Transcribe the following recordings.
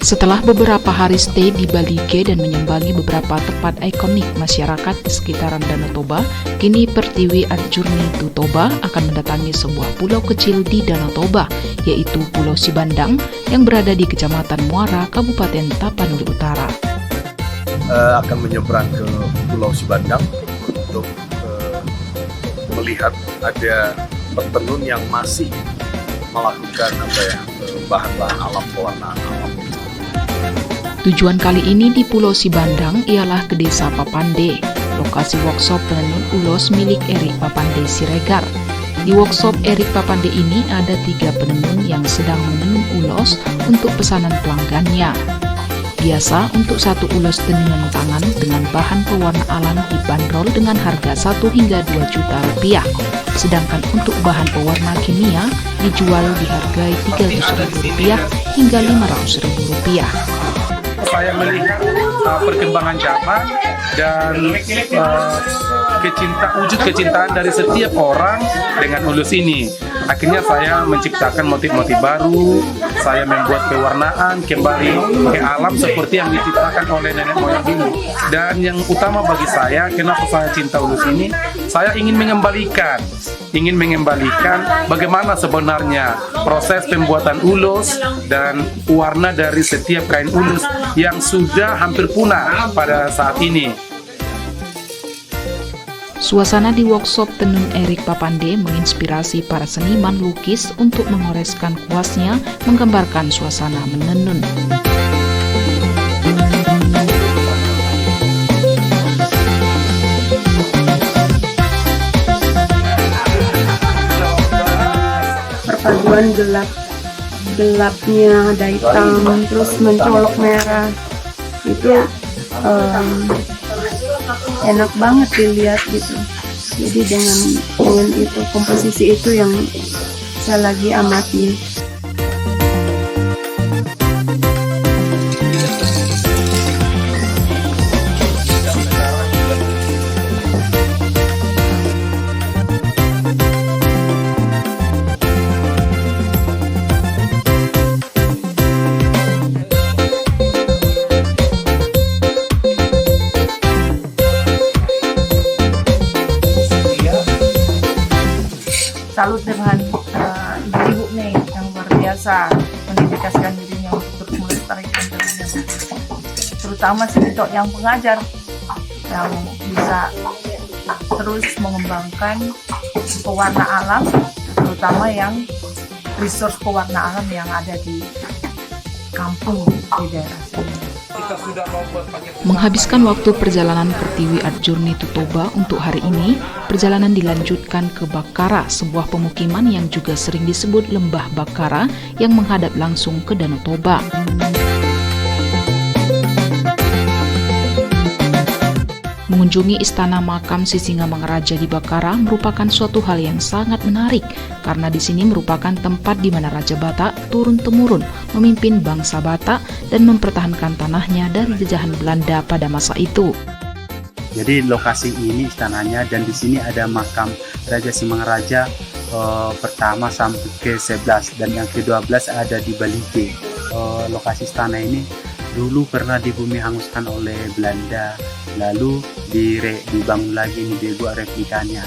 Setelah beberapa hari stay di Bali G dan menyambangi beberapa tempat ikonik masyarakat di sekitaran Danau Toba, kini Pertiwi Adjourney to Toba akan mendatangi sebuah pulau kecil di Danau Toba, yaitu Pulau Sibandang yang berada di Kecamatan Muara, Kabupaten Tapanuli Utara. Akan menyeberang ke Pulau Sibandang untuk melihat ada petenun yang masih melakukan bahan-bahan alam, pewarnaan alam. Tujuan kali ini di Pulau Sibandang ialah ke Desa Papande, lokasi workshop penenun ulos milik Erik Papande Siregar. Di workshop Erik Papande ini ada 3 penenun yang sedang menenun ulos untuk pesanan pelanggannya. Biasa untuk satu ulos tenunan tangan dengan bahan pewarna alam dibanderol dengan harga 1 hingga 2 juta rupiah. Sedangkan untuk bahan pewarna kimia dijual dihargai Rp300.000 hingga Rp500.000. Saya melihat perkembangan zaman dan wujud kecintaan dari setiap orang dengan ulus ini. Akhirnya saya menciptakan motif-motif baru, saya membuat pewarnaan kembali ke alam seperti yang diciptakan oleh nenek moyang dulu. Dan yang utama bagi saya, kenapa saya cinta ulus ini, saya ingin mengembalikan bagaimana sebenarnya proses pembuatan ulus dan warna dari setiap kain ulus yang sudah hampir punah pada saat ini. Suasana di workshop tenun Erik Papande menginspirasi para seniman lukis untuk mengoreskan kuasnya menggambarkan suasana menenun. Perpaduan gelapnya ada hitam terus mencolok merah itu enak banget dilihat gitu. Jadi dengan itu komposisi itu yang saya lagi amati. Salut dengan ibu-ibu nih yang luar biasa mendedikasikan dirinya untuk melestarikan tenunnya, terutama Sitok yang pengajar yang bisa terus mengembangkan pewarna alam, terutama yang resource pewarna alam yang ada di kampung di daerah sini. Menghabiskan waktu perjalanan Pertiwi Adjourney to Toba untuk hari ini, perjalanan dilanjutkan ke Bakara, sebuah pemukiman yang juga sering disebut Lembah Bakara yang menghadap langsung ke Danau Toba. Mengunjungi istana makam Sisingamangaraja di Bakara merupakan suatu hal yang sangat menarik karena di sini merupakan tempat di mana Raja Batak turun-temurun memimpin bangsa Batak dan mempertahankan tanahnya dari jajahan Belanda pada masa itu. Jadi lokasi ini istananya dan di sini ada makam Raja Sisingamangaraja pertama sampai ke-11 dan yang ke-12 ada di Bali G. Lokasi istana ini dulu pernah dibumi hanguskan oleh Belanda, lalu dibangun lagi, dibuat replikanya.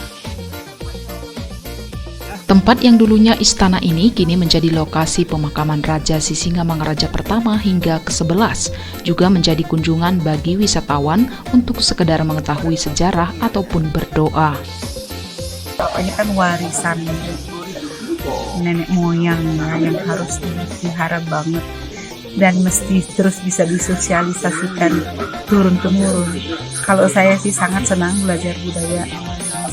Tempat yang dulunya istana ini kini menjadi lokasi pemakaman Raja Sisingamangaraja pertama hingga ke-11, juga menjadi kunjungan bagi wisatawan untuk sekedar mengetahui sejarah ataupun berdoa. Ini kan warisan nenek moyang yang harus dipelihara banget dan mesti terus bisa disosialisasikan turun-temurun. Kalau saya sih sangat senang belajar budaya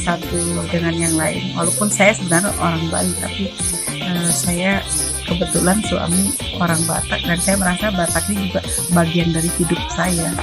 satu dengan yang lain. Walaupun saya sebenarnya orang Bali, tapi saya kebetulan suami orang Batak dan saya merasa Batak ini juga bagian dari hidup saya.